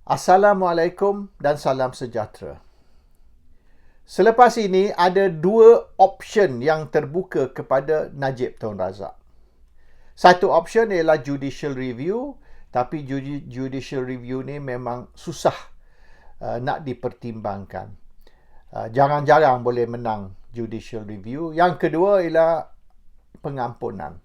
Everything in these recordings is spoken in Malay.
Assalamualaikum dan salam sejahtera. Selepas ini ada dua option yang terbuka kepada Najib Tun Razak. Satu option ialah judicial review, tapi judicial review ni memang susah nak dipertimbangkan. Jarang-jarang boleh menang judicial review. Yang kedua ialah pengampunan.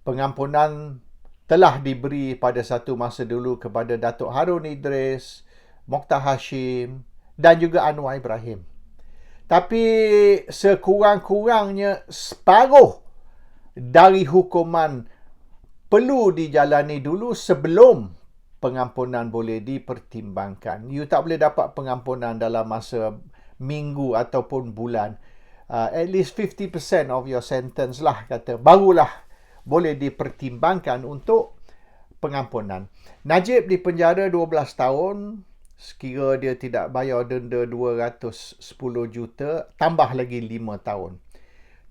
Pengampunan telah diberi pada satu masa dulu kepada Datuk Harun Idris, Mokhtar Hashim dan juga Anwar Ibrahim. Tapi sekurang-kurangnya separuh dari hukuman perlu dijalani dulu sebelum pengampunan boleh dipertimbangkan. You tak boleh dapat pengampunan dalam masa minggu ataupun bulan. At least 50% of your sentence lah kata. Barulah boleh dipertimbangkan untuk pengampunan. Najib dipenjara 12 tahun, sekira dia tidak bayar denda 210 juta, tambah lagi 5 tahun.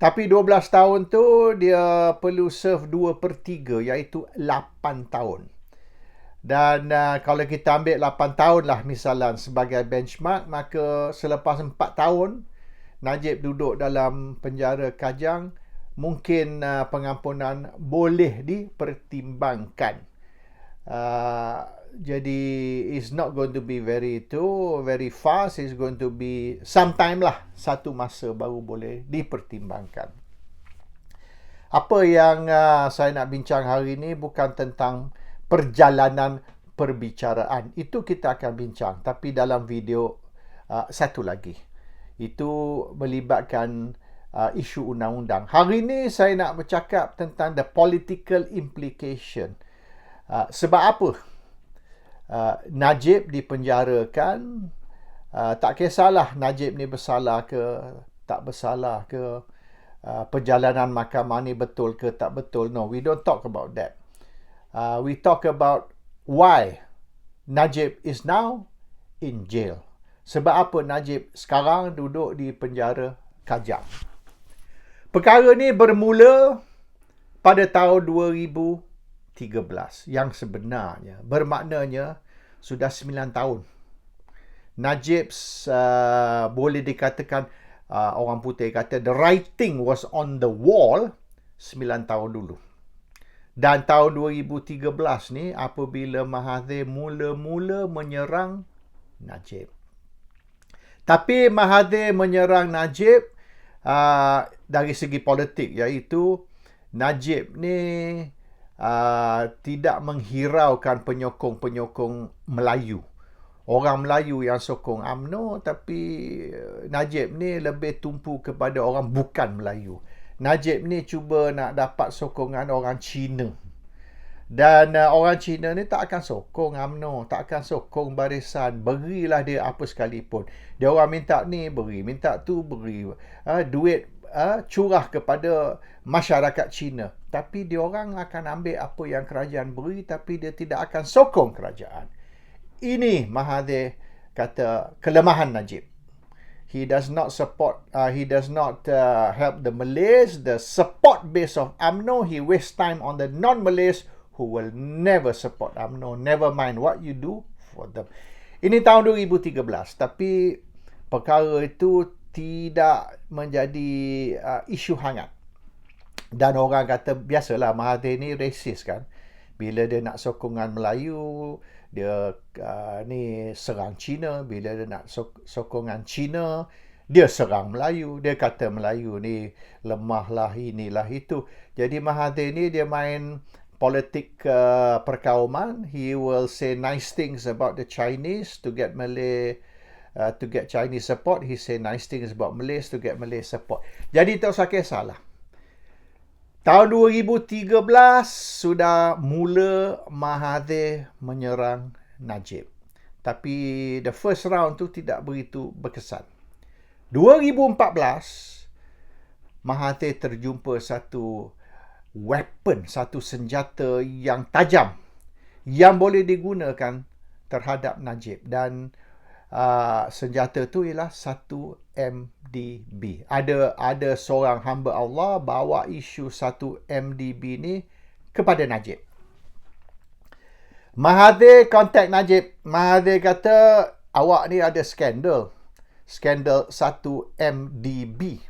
Tapi 12 tahun tu dia perlu serve 2/3, iaitu 8 tahun. Dan kalau kita ambil 8 tahun lah misalan sebagai benchmark, maka selepas 4 tahun, Najib duduk dalam penjara Kajang, mungkin pengampunan boleh dipertimbangkan. Jadi it's not going to be very fast. It's going to be sometime lah, satu masa baru boleh dipertimbangkan. Apa yang saya nak bincang hari ini bukan tentang perjalanan perbicaraan. Itu kita akan bincang, tapi dalam video satu lagi. Itu melibatkan isu undang-undang. Hari ini saya nak bercakap tentang the political implication. Sebab apa Najib dipenjarakan? Tak kisahlah Najib ni bersalah ke tak bersalah ke, perjalanan mahkamah ni betul ke tak betul. No, we don't talk about that. We talk about why Najib is now in jail. Sebab apa Najib sekarang duduk di penjara Kajang? Perkara ni bermula pada tahun 2013, yang sebenarnya bermaknanya sudah 9 tahun. Najib boleh dikatakan, orang putih kata, the writing was on the wall 9 tahun dulu. Dan tahun 2013 ni apabila Mahathir mula-mula menyerang Najib. Tapi Mahathir menyerang Najib dari segi politik, iaitu Najib ni tidak menghiraukan penyokong-penyokong Melayu. Orang Melayu yang sokong UMNO, tapi Najib ni lebih tumpu kepada orang bukan Melayu. Najib ni cuba nak dapat sokongan orang Cina. Dan orang Cina ni tak akan sokong UMNO, tak akan sokong barisan. Berilah dia apa sekalipun. Dia orang minta ni, beri. Minta tu, beri. Duit curah kepada masyarakat Cina. Tapi dia orang akan ambil apa yang kerajaan beri, tapi dia tidak akan sokong kerajaan. Ini Mahathir kata kelemahan Najib. He does not support, help the Malays, the support base of UMNO. He wastes time on the non-Malays who will never support UMNO, never mind what you do for them. Ini tahun 2013, tapi perkara itu tidak menjadi isu hangat. Dan orang kata, biasalah Mahathir ni racist kan. Bila dia nak sokongan Melayu, dia ni serang Cina. Bila dia nak sokongan Cina, dia serang Melayu. Dia kata Melayu ni lemah lah, inilah itu. Jadi Mahathir ni dia main politik perkauman. He will say nice things about the Chinese to get Malay, to get Chinese support. He say nice things about Malays to get Malay support. Jadi tak usah kisahlah. Tahun 2013 sudah mula Mahathir menyerang Najib. Tapi the first round tu tidak begitu berkesan. 2014 Mahathir terjumpa satu weapon, satu senjata yang tajam yang boleh digunakan terhadap Najib. Dan senjata tu ialah 1 MDB. Ada seorang hamba Allah bawa isu 1 MDB ni kepada Najib. Mahathir kontak Najib. Mahathir kata, awak ni ada skandal. Skandal 1MDB.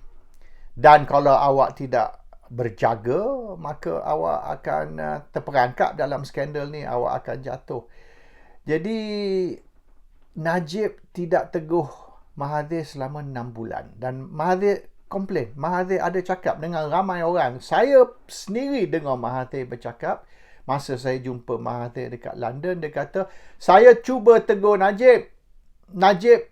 Dan kalau awak tidak berjaga, maka awak akan terperangkap dalam skandal ni. Awak akan jatuh. Jadi, Najib tidak teguh Mahathir selama 6 bulan. Dan Mahathir komplain. Mahathir ada cakap dengan ramai orang. Saya sendiri dengar Mahathir bercakap. Masa saya jumpa Mahathir dekat London, dia kata, saya cuba tegur Najib. Najib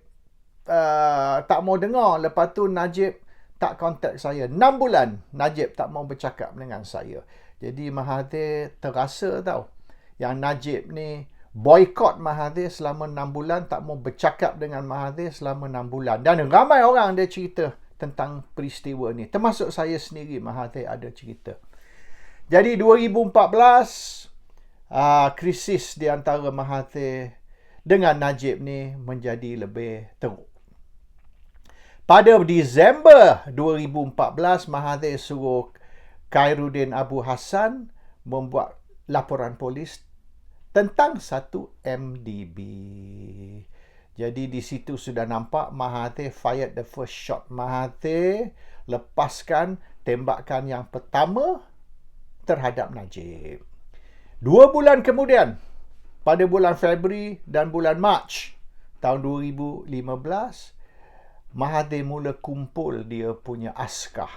tak mau dengar. Lepas tu Najib tak kontak saya. 6 bulan Najib tak mau bercakap dengan saya. Jadi Mahathir terasa tau. Yang Najib ni boykot Mahathir selama 6 bulan, tak mau bercakap dengan Mahathir selama 6 bulan. Dan ramai orang dia cerita tentang peristiwa ni. Termasuk saya sendiri, Mahathir ada cerita. Jadi 2014, krisis di antara Mahathir dengan Najib ni menjadi lebih teruk. Pada Disember 2014, Mahathir suruh Khairuddin Abu Hassan membuat laporan polis tentang 1MDB. Jadi di situ sudah nampak Mahathir fired the first shot. Mahathir lepaskan tembakan yang pertama terhadap Najib. 2 bulan kemudian, pada bulan Februari dan bulan Mac tahun 2015, Mahathir mula kumpul dia punya askar.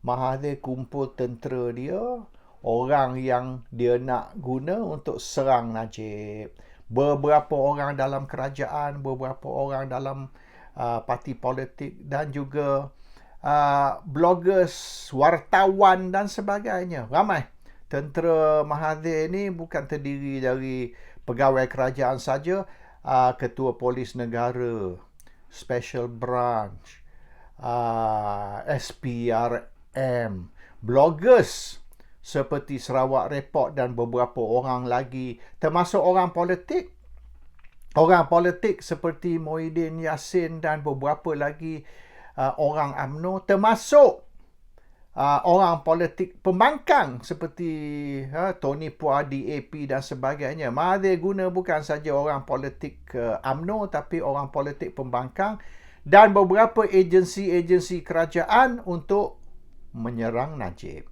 Mahathir kumpul tentera dia, orang yang dia nak guna untuk serang Najib. Beberapa orang dalam kerajaan, beberapa orang dalam parti politik dan juga bloggers, wartawan dan sebagainya. Ramai. Tentera Mahathir ni bukan terdiri dari pegawai kerajaan saja, ketua polis negara, special branch, SPRM, bloggers seperti Sarawak Report dan beberapa orang lagi, termasuk orang politik. Orang politik seperti Muhyiddin Yassin dan beberapa lagi orang UMNO, termasuk orang politik pembangkang seperti Tony Puah, DAP dan sebagainya. Mahathir guna bukan saja orang politik UMNO, tapi orang politik pembangkang dan beberapa agensi-agensi kerajaan untuk menyerang Najib.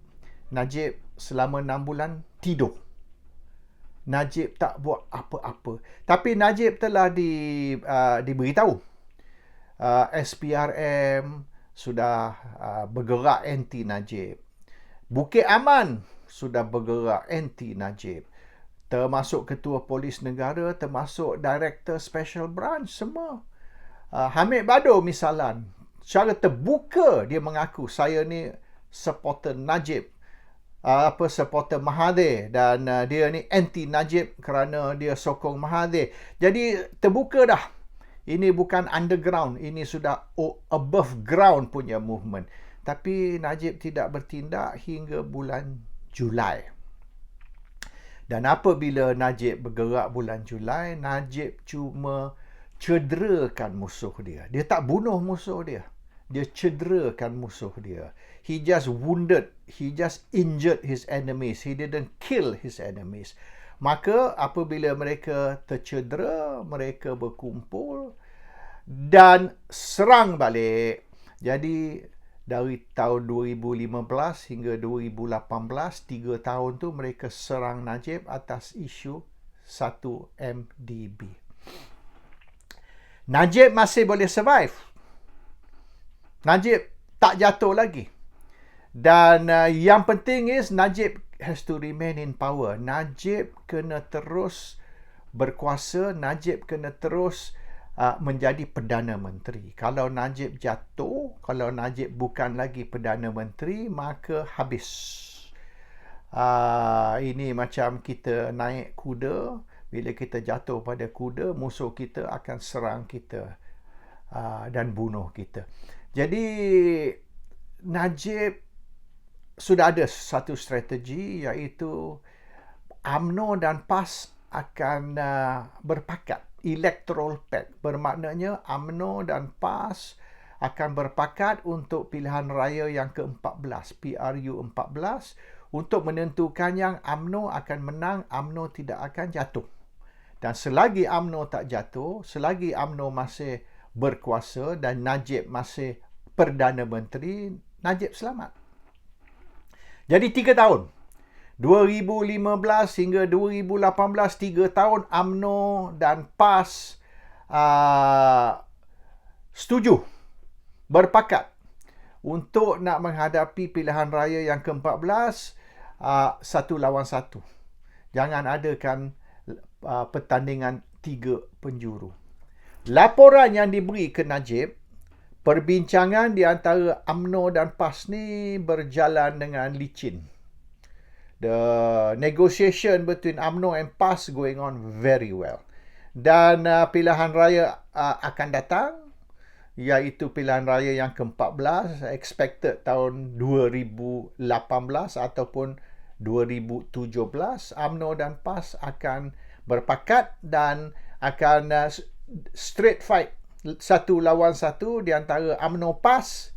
Najib selama 6 bulan tidur. Najib tak buat apa-apa. Tapi Najib telah diberitahu. SPRM sudah bergerak anti Najib. Bukit Aman sudah bergerak anti Najib. Termasuk Ketua Polis Negara, termasuk Director Special Branch, semua. Hamid Bado misalan, secara terbuka dia mengaku, saya ni supporter Najib, supporter Mahathir, dan dia ni anti Najib kerana dia sokong Mahathir. Jadi terbuka dah. Ini bukan underground, ini sudah above ground punya movement. Tapi Najib tidak bertindak hingga bulan Julai. Dan apabila Najib bergerak bulan Julai, Najib cuma cederakan musuh dia. Dia tak bunuh musuh dia. Dia cederakan musuh dia. He just wounded, he just injured his enemies. He didn't kill his enemies. Maka apabila mereka tercedera, mereka berkumpul dan serang balik. Jadi dari tahun 2015 hingga 2018, 3 tahun tu mereka serang Najib atas isu 1MDB. Najib masih boleh survive. Najib tak jatuh lagi. Dan yang penting is Najib has to remain in power. Najib kena terus berkuasa. Najib kena terus menjadi Perdana Menteri. Kalau Najib jatuh, kalau Najib bukan lagi Perdana Menteri, maka habis. Ini macam kita naik kuda. Bila kita jatuh pada kuda, musuh kita akan serang kita dan bunuh kita. Jadi Najib sudah ada satu strategi, iaitu UMNO dan PAS akan berpakat. Electoral pact bermaknanya UMNO dan PAS akan berpakat untuk pilihan raya yang ke-14, PRU 14, untuk menentukan yang UMNO akan menang, UMNO tidak akan jatuh. Dan selagi UMNO tak jatuh, selagi UMNO masih berkuasa dan Najib masih Perdana Menteri, Najib selamat. Jadi 3 tahun. 2015 hingga 2018, 3 tahun UMNO dan PAS setuju, berpakat untuk nak menghadapi pilihan raya yang ke-14 satu lawan satu. Jangan adakan pertandingan 3 penjuru. Laporan yang diberi ke Najib, perbincangan di antara UMNO dan PAS ni berjalan dengan licin. The negotiation between UMNO and PAS going on very well. Dan pilihan raya akan datang, iaitu pilihan raya yang ke-14, expected tahun 2018 ataupun 2017. UMNO dan PAS akan berpakat dan akan straight fight satu lawan satu di antara UMNO PAS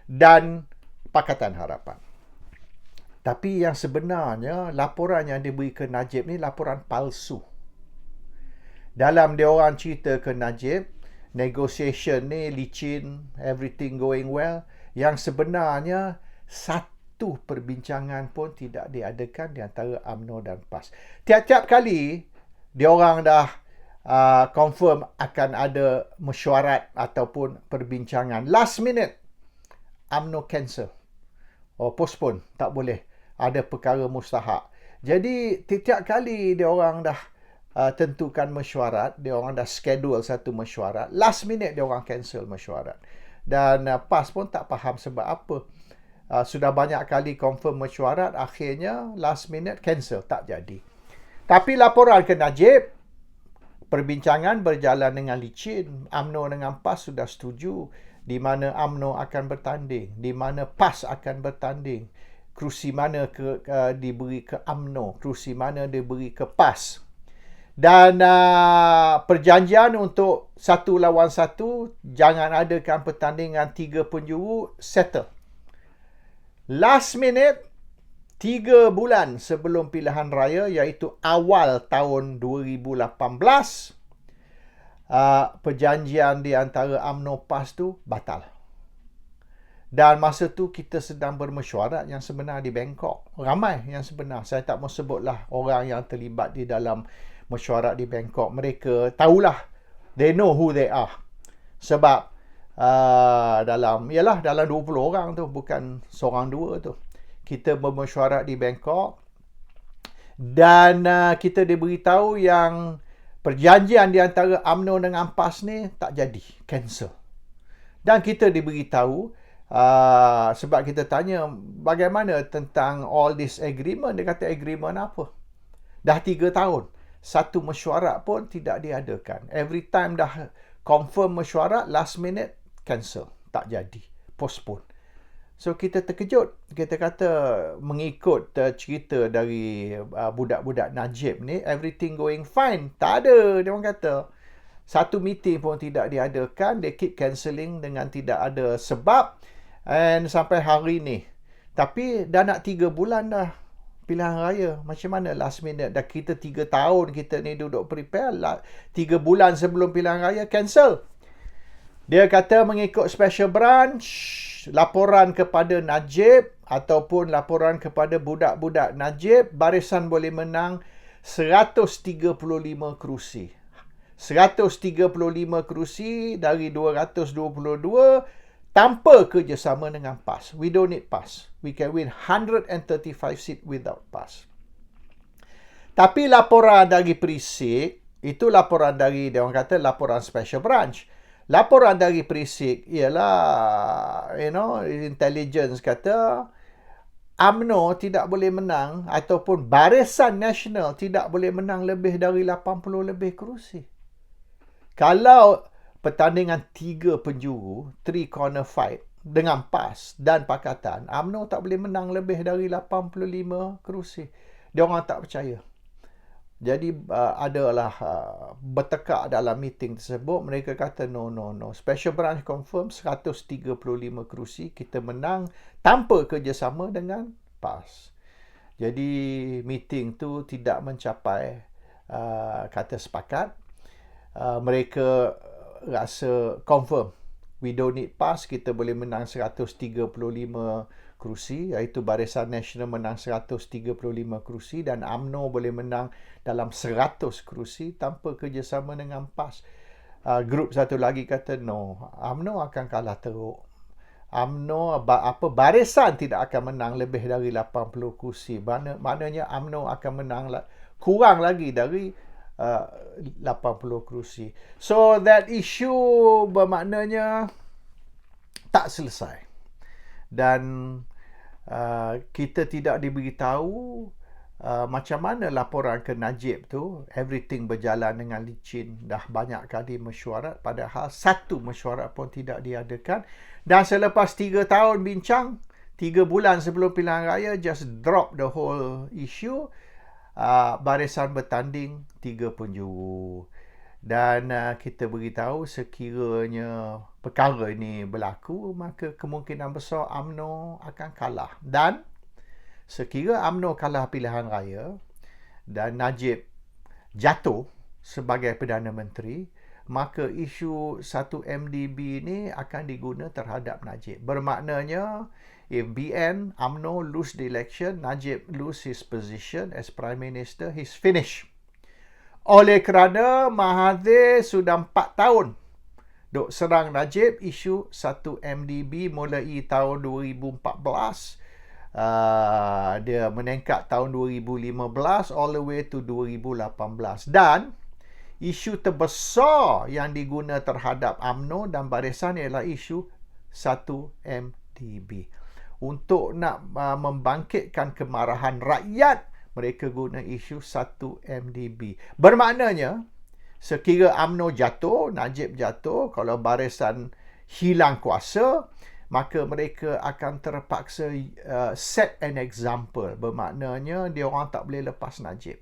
dan Pakatan Harapan. Tapi yang sebenarnya laporan yang diberi ke Najib ni laporan palsu. Dalam dia orang cerita ke Najib, negotiation ni licin, everything going well. Yang sebenarnya satu perbincangan pun tidak diadakan di antara UMNO dan PAS. Tiap-tiap kali dia orang dah confirm akan ada mesyuarat ataupun perbincangan, last minute UMNO cancel. Postpone, tak boleh. Ada perkara mustahak. Jadi setiap kali dia orang dah tentukan mesyuarat, dia orang dah schedule satu mesyuarat, last minute dia orang cancel mesyuarat. Dan PAS pun tak faham sebab apa. Sudah banyak kali confirm mesyuarat, akhirnya last minute cancel, tak jadi. Tapi laporan ke Najib, perbincangan berjalan dengan licin. UMNO dengan PAS sudah setuju di mana UMNO akan bertanding, di mana PAS akan bertanding. Kerusi mana diberi ke UMNO, kerusi mana diberi ke PAS. Dan perjanjian untuk satu lawan satu, jangan adakan pertandingan 3 penjuru, settle. Last minute, 3 bulan sebelum pilihan raya, iaitu awal tahun 2018, perjanjian di antara UMNO PAS tu batal. Dan masa tu kita sedang bermesyuarat yang sebenar di Bangkok. Ramai yang sebenar. Saya tak mau sebutlah orang yang terlibat di dalam mesyuarat di Bangkok. Mereka tahulah. They know who they are. Sebab dalam 20 orang tu. Bukan seorang dua tu. Kita bermesyuarat di Bangkok. Dan kita diberitahu yang perjanjian di antara UMNO dengan PAS ni tak jadi. Cancel. Dan kita diberitahu, sebab kita tanya bagaimana tentang all this agreement. Dia kata agreement apa? Dah 3 tahun. Satu mesyuarat pun tidak diadakan. Every time dah confirm mesyuarat, last minute cancel. Tak jadi. Postpone. So kita terkejut. Kita kata mengikut cerita dari budak-budak Najib ni, everything going fine. Tak ada, dia orang kata. Satu meeting pun tidak diadakan. They keep cancelling dengan tidak ada sebab. And sampai hari ni. Tapi dah nak 3 bulan dah pilihan raya. Macam mana last minute? Dah kita 3 tahun kita ni duduk prepare. 3 bulan sebelum pilihan raya cancel. Dia kata mengikut special branch, laporan kepada Najib ataupun laporan kepada budak-budak Najib, barisan boleh menang 135 kerusi. 135 kerusi dari 222 tanpa kerjasama dengan PAS. We don't need PAS. We can win 135 seat without PAS. Tapi laporan dari Perisik, itu laporan dari, dia orang kata laporan special branch. Laporan dari Perisik ialah, intelligence kata, UMNO tidak boleh menang ataupun Barisan Nasional tidak boleh menang lebih dari 80 lebih kerusi. Kalau pertandingan 3 penjuru, 3 corner fight dengan PAS dan Pakatan, UMNO tak boleh menang lebih dari 85 kerusi. Dia orang tak percaya. Jadi adalah bertekak dalam meeting tersebut. Mereka kata no. Special branch confirm 135 kerusi kita menang tanpa kerjasama dengan PAS. Jadi meeting tu tidak mencapai kata sepakat. Mereka rasa confirm we don't need PAS, kita boleh menang 135 kerusi, iaitu Barisan Nasional menang 135 kerusi dan UMNO boleh menang dalam 100 kerusi tanpa kerjasama dengan PAS. Grup satu lagi kata no, UMNO akan kalah teruk. UMNO barisan tidak akan menang lebih dari 80 kursi. Maknanya UMNO akan menang kurang lagi dari 80 kursi. So that issue bermaknanya tak selesai. Dan kita tidak diberitahu macam mana laporan ke Najib tu. Everything berjalan dengan licin. Dah banyak kali mesyuarat, padahal satu mesyuarat pun tidak diadakan. Dan selepas 3 tahun bincang, 3 bulan sebelum pilihan raya, just drop the whole issue. Barisan bertanding 3 penjuru. Dan kita beritahu sekiranya perkara ini berlaku, maka kemungkinan besar UMNO akan kalah. Dan sekira UMNO kalah pilihan raya dan Najib jatuh sebagai Perdana Menteri, maka isu 1 MDB ini akan diguna terhadap Najib. Bermaknanya, if BN, UMNO lose the election, Najib lose his position as Prime Minister, he's finished. Oleh kerana Mahathir sudah 4 tahun duk serang Najib isu 1 MDB mulai tahun 2014. Dia menengkat tahun 2015 all the way to 2018. Dan isu terbesar yang diguna terhadap UMNO dan Barisan ialah isu 1 MDB. Untuk nak membangkitkan kemarahan rakyat, mereka guna isu 1 MDB. Bermaknanya, sekira UMNO jatuh, Najib jatuh, kalau Barisan hilang kuasa, maka mereka akan terpaksa set an example. Bermaknanya, dia orang tak boleh lepas Najib.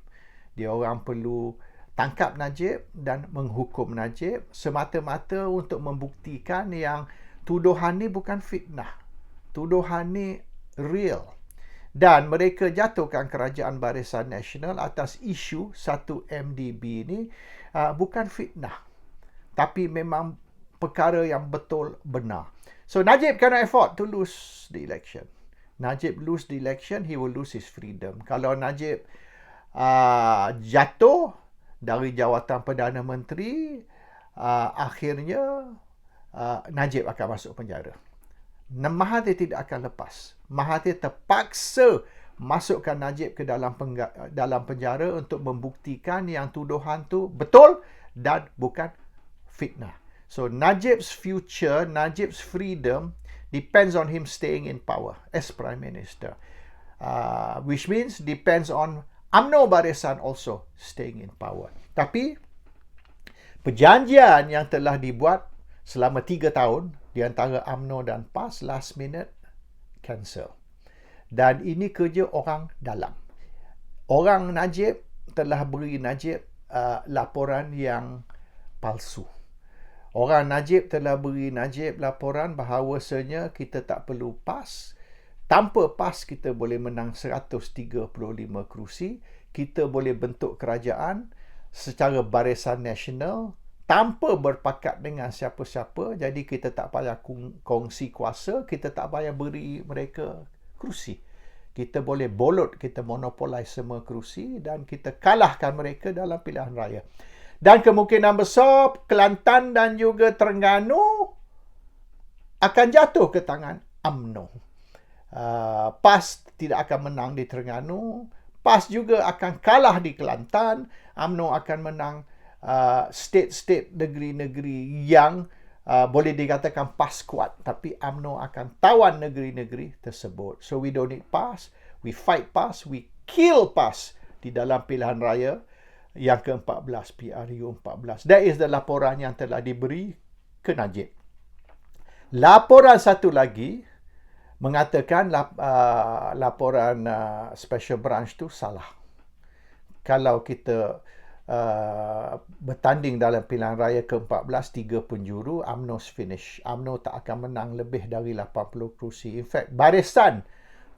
Dia orang perlu tangkap Najib dan menghukum Najib semata-mata untuk membuktikan yang tuduhan ni bukan fitnah. Tuduhan ni real. Dan mereka jatuhkan kerajaan Barisan Nasional atas isu 1 MDB ni bukan fitnah, tapi memang perkara yang betul benar. So Najib cannot afford to lose the election. Najib lose the election, he will lose his freedom. Kalau Najib jatuh dari jawatan Perdana Menteri, akhirnya Najib akan masuk penjara. Mahathir tidak akan lepas. Mahathir terpaksa masukkan Najib ke dalam penjara untuk membuktikan yang tuduhan tu betul dan bukan fitnah. So Najib's future, Najib's freedom depends on him staying in power as Prime Minister. Which means depends on UMNO Barisan also staying in power. Tapi perjanjian yang telah dibuat selama 3 tahun di antara UMNO dan PAS last minute cancel. Dan ini kerja orang dalam. Orang Najib telah beri Najib laporan yang palsu. Orang Najib telah beri Najib laporan bahawasanya kita tak perlu PAS. Tanpa PAS kita boleh menang 135 kerusi. Kita boleh bentuk kerajaan secara Barisan Nasional tanpa berpakat dengan siapa-siapa. Jadi kita tak payah kongsi kuasa, kita tak payah beri mereka kerusi. Kita boleh bolot, kita monopolize semua kerusi dan kita kalahkan mereka dalam pilihan raya. Dan kemungkinan besar Kelantan dan juga Terengganu akan jatuh ke tangan UMNO. PAS tidak akan menang di Terengganu, PAS juga akan kalah di Kelantan, UMNO akan menang state-state, negeri-negeri yang boleh dikatakan PAS kuat, tapi UMNO akan tawan negeri-negeri tersebut. So we don't need PAS, we fight PAS, we kill PAS di dalam pilihan raya yang ke-14, PRU14. That is the laporan yang telah diberi ke Najib. Laporan satu lagi mengatakan laporan special branch tu salah. Kalau kita bertanding dalam pilihan raya ke-14, 3 penjuru, UMNO's finish. UMNO tak akan menang lebih dari 80 kerusi. In fact, Barisan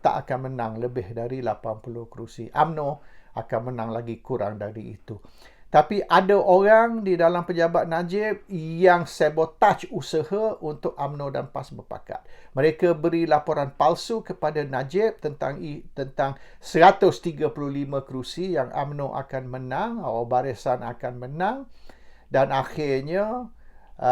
tak akan menang lebih dari 80 kerusi. UMNO akan menang lagi kurang dari itu. Tapi ada orang di dalam pejabat Najib yang sabotage usaha untuk UMNO dan PAS berpakat. Mereka beri laporan palsu kepada Najib tentang 135 kerusi yang UMNO akan menang atau Barisan akan menang, dan akhirnya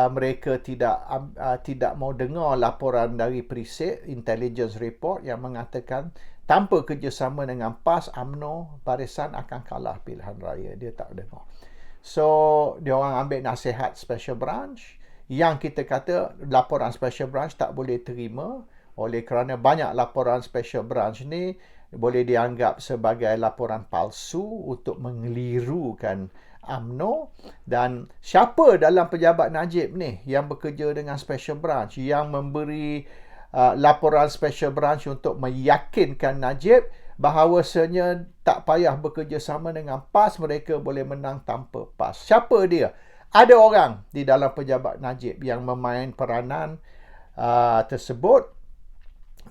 mereka tidak mau dengar laporan dari Perisik Intelligence Report yang mengatakan tanpa kerjasama dengan PAS, UMNO, Barisan akan kalah pilihan raya. Dia tak dengar. So, dia orang ambil nasihat Special Branch yang kita kata laporan Special Branch tak boleh terima oleh kerana banyak laporan Special Branch ni boleh dianggap sebagai laporan palsu untuk mengelirukan UMNO. Dan siapa dalam pejabat Najib ni yang bekerja dengan Special Branch yang memberi laporan Special Branch untuk meyakinkan Najib bahawasanya tak payah bekerjasama dengan PAS, mereka boleh menang tanpa PAS. Siapa dia? Ada orang di dalam pejabat Najib yang memain peranan tersebut.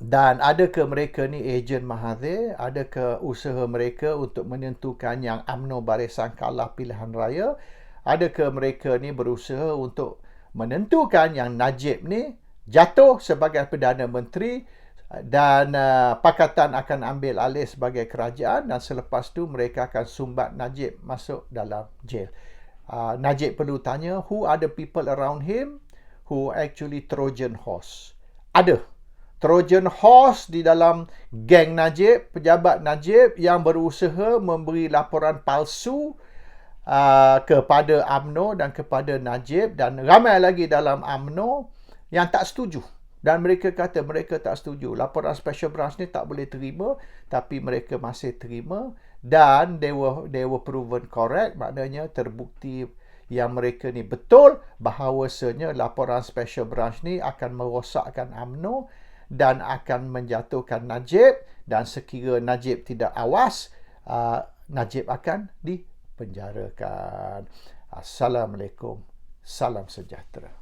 Dan adakah mereka ni ejen Mahathir? Adakah usaha mereka untuk menentukan yang UMNO Barisan kalah pilihan raya? Adakah mereka ni berusaha untuk menentukan yang Najib ni jatuh sebagai Perdana Menteri dan Pakatan akan ambil alih sebagai kerajaan, dan selepas tu mereka akan sumbat Najib masuk dalam jail? Najib perlu tanya, who are the people around him who actually Trojan horse? Ada Trojan horse di dalam geng Najib, pejabat Najib yang berusaha memberi laporan palsu kepada UMNO dan kepada Najib, dan ramai lagi dalam UMNO yang tak setuju. Dan mereka kata mereka tak setuju. Laporan Special Branch ni tak boleh terima, tapi mereka masih terima, dan they were proven correct. Maknanya terbukti yang mereka ni betul bahawasanya laporan Special Branch ni akan merosakkan UMNO dan akan menjatuhkan Najib, dan sekira Najib tidak awas, Najib akan dipenjarakan. Assalamualaikum. Salam sejahtera.